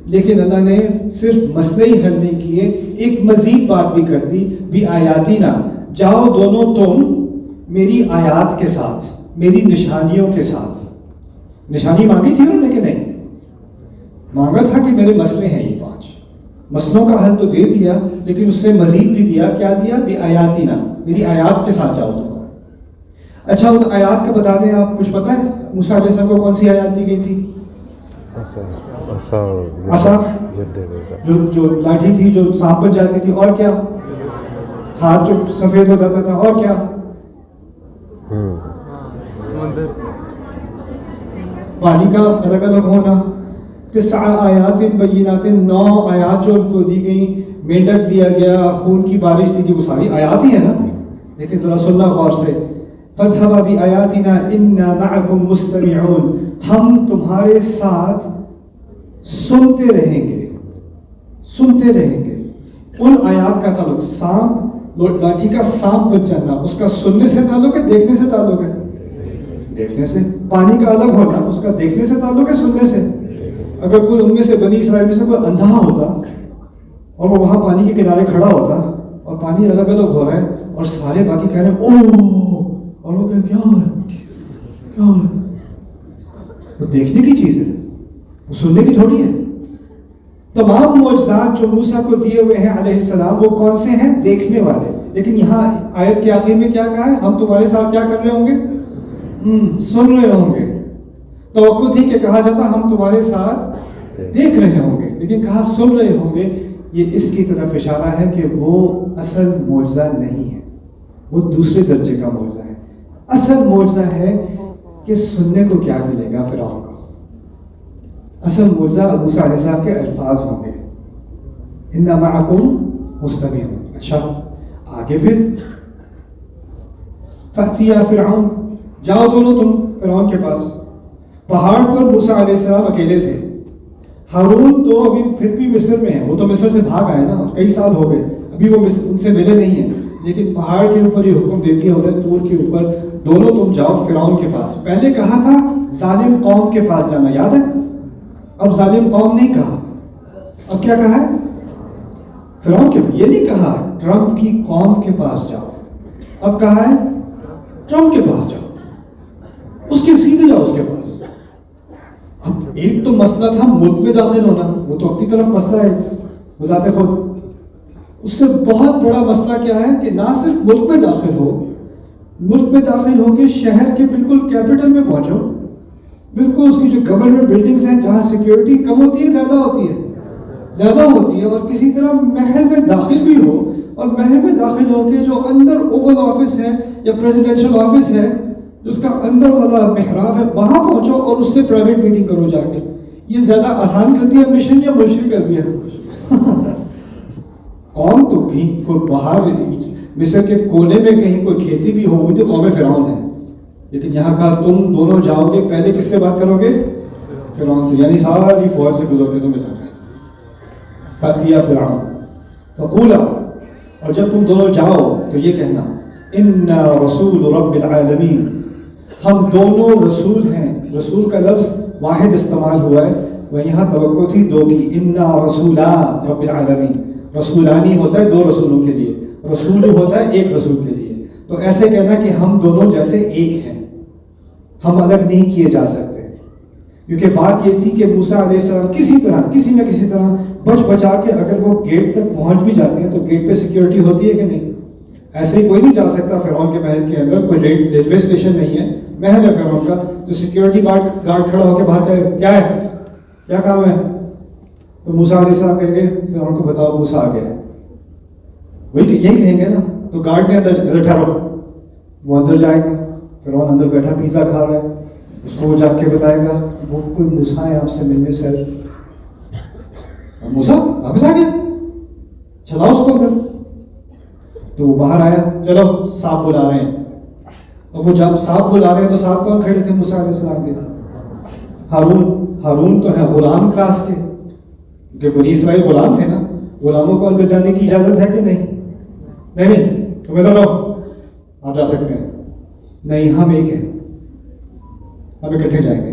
لیکن اللہ نے صرف مسئلے ہی حل نہیں کیے، ایک مزید بات بھی کر دی، بھی آیاتینا، جاؤ دونوں تم میری آیات کے ساتھ، میری نشانیوں کے ساتھ۔ نشانی مانگی تھی انہوں نے کہ نہیں؟ مانگا تھا کہ میرے مسئلے ہیں یہ 5 مسئلوں کا حل تو دے دیا، لیکن اس سے مزید بھی دیا، کیا دیا؟ بھی آیاتینا، میری آیات کے ساتھ جاؤ تم۔ اچھا ان آیات کا بتا دیں، آپ کچھ پتہ ہے موسیٰ علیہ السلام کو کون سی آیات دی گئی تھی؟ عصا، جو لاٹھی تھی جو سانپ بن جاتی تھی، اور کیا؟ ہاتھ جو سفید ہو جاتا تھا، اور کیا؟ پانی کا الگ الگ ہونا، 9 آیات بینات، 9 آیات جو ان کو دی گئی، مینڈک دیا گیا، خون کی بارش دی گئی، وہ ساری آیات ہی ہے نا۔ لیکن ذرا سننا غور سے، فَاذْهَبَا بِآيَاتِنَا إِنَّا مَعَكُمْ مُسْتَمِعُونَ، ہم تمہارے ساتھ سنتے رہیں گے، سنتے رہیں گے۔ ان آیات کا تعلق سانپ، لاٹھی کا سانپ بن جانا، اس کا سننے سے تعلق ہے، دیکھنے سے تعلق ہے؟ دیکھنے سے۔ پانی کا الگ ہونا، اس کا دیکھنے سے تعلق ہے، سننے سے؟ اگر کوئی ان میں سے بنی اسرائیل میں سے کوئی اندھا ہوتا اور وہ وہاں پانی کے کنارے کھڑا ہوتا اور پانی الگ الگ ہو رہا ہے اور سارے باقی کہہ رہے ہیں اوہ، اور وہ کہہ کیا ہو رہا ہے، کیا ہو رہا ہے؟ وہ دیکھنے کی چیز ہے، وہ سننے کی تھوڑی ہے۔ تمام معجزات جو موسیٰ کو دیے ہوئے ہیں علیہ السلام، وہ کون سے ہیں؟ دیکھنے والے۔ لیکن یہاں آیت کے آخر میں کیا کہا ہے؟ ہم تمہارے ساتھ کیا کر رہے ہوں گے؟ سن رہے ہوں گے۔ توقع تھی کہ کہا جاتا ہم تمہارے ساتھ دیکھ رہے ہوں گے، لیکن کہا سن رہے ہوں گے۔ یہ اس کی طرف اشارہ ہے کہ وہ اصل معجزہ نہیں ہے، وہ دوسرے درجے کا معجزہ ہے۔ اصل معجزہ ہے کہ سننے کو کیا ملے گا فرعون کو۔ اصل معجزہ موسیٰ علیہ السلام کے الفاظ ہوں گے، اِنَّا مَعَكُمْ مُسْتَمِعُونَ۔ اچھا آگے پھر فَأْتِيَا فِرْعَوْنَ، جاؤ دونوں تم فرعون کے پاس۔ پہاڑ پر موسیٰ علیہ السلام اکیلے تھے، ہارون تو ابھی پھر بھی مصر میں ہے، وہ تو مصر سے بھاگ آئے نا، کئی سال ہو گئے، ابھی وہ ان سے ملے نہیں ہیں، لیکن پہاڑ کے اوپر یہ حکم دیتی ہے انہیں، طور کے اوپر، دونوں تم جاؤ فرعون کے پاس۔ پہلے کہا تھا ظالم قوم کے پاس جانا، یاد ہے؟ اب ظالم قوم نہیں کہا، اب کیا کہا ہے؟ فرعون کے، یہ نہیں کہا ٹرمپ کی قوم کے پاس جاؤ، اب کہا ہے ٹرمپ کے پاس جاؤ، اس کے سیدھے جاؤ اس کے پاس۔ اب ایک تو مسئلہ تھا ملک میں داخل ہونا، وہ تو اپنی طرف مسئلہ ہے بذات خود، اس سے بہت بڑا مسئلہ کیا ہے کہ نہ صرف ملک میں داخل ہو، ملک میں داخل ہو کے شہر کے بالکل کیپٹل میں پہنچو، بالکل اس کی جو گورنمنٹ بلڈنگز ہیں جہاں سیکیورٹی کم ہوتی ہے زیادہ ہوتی ہے، زیادہ ہوتی ہے، اور کسی طرح محل میں داخل بھی ہو، اور محل میں داخل ہو کے جو اندر اوول آفس ہے یا پریزیڈنشل آفس ہے، اس کا اندر والا محراب ہے، وہاں پہنچو اور اس سے پرائیویٹ میٹنگ کرو جا کے۔ یہ زیادہ آسان کر دیا مشن یا مشکل کر دیا؟ قوم تو کہیں کوئی باہر مصر کے کونے میں کہیں کوئی کھیتی بھی ہو، وہ تو قوم فرعون ہے، لیکن یہاں کہا تم دونوں جاؤ گے، پہلے کس سے بات کرو گے؟ فرعون سے، یعنی ساری فوج سے گزر کے تمہیں جانا ہے۔ فَأْتِيَا فِرْعَوْنَ فَقُولَا، اور جب تم دونوں جاؤ تو یہ کہنا اِنَّا رَسُولُ رَبِّ الْعَالَمِينَ، ہم دونوں رسول ہیں۔ رسول کا لفظ واحد استعمال ہوا ہے، وہ یہاں توقع تھی 2 کی، اِنَّا رَسُولَا رَبِّ الْعَالَمِينَ۔ رسولانی ہوتا ہے 2 رسولوں کے لیے، رسول ہوتا ہے 1 رسول کے لیے، تو ایسے کہنا کہ ہم دونوں جیسے ایک ہیں، ہم الگ نہیں کیے جا سکتے۔ کیونکہ بات یہ تھی کہ موسیٰ علیہ السلام کسی طرح، کسی نہ کسی طرح بچ بچا کے اگر وہ گیٹ تک پہنچ بھی جاتے ہیں تو گیٹ پہ سیکیورٹی ہوتی ہے کہ نہیں؟ ایسے ہی کوئی نہیں جا سکتا فرعون کے محل کے اندر، کوئی ریلوے اسٹیشن نہیں ہے، محل ہے فرعون کا، تو سیکیورٹی گارڈ کھڑا ہو کے باہر کہے کیا ہے، کیا کام ہے؟ تو موسیٰ علیہ السلام کہیں گے فرعون کو بتاؤ موسیٰ آ گیا ہے، وہی یہی کہیں گے نا، تو گارڈ نے اندر ٹھہرو، وہ اندر جائے گا، فرعون اندر بیٹھا پیزا کھا رہا ہے، اس کو وہ جا کے بتائے گا وہ کوئی موسیٰ ہے آپ سے ملنے سے، موسیٰ واپس آ گیا، چلاؤ اس کو اندر۔ تو وہ باہر آیا، چلو صاحب بلا رہے ہیں، اور وہ جب صاحب بلا رہے ہیں تو صاحب کون کھڑے تھے؟ موسیٰ علیہ السلام کے، ہارون تو ہے غلام کلاس کے، کیونکہ بنی اسرائیل غلام تھے نا، غلاموں کو اندر جانے کی اجازت ہے کہ نہیں؟ نہیں تمہیں تو آپ جا سکتے ہیں، نہیں ہم ایک ہیں، ہم اکٹھے جائیں گے،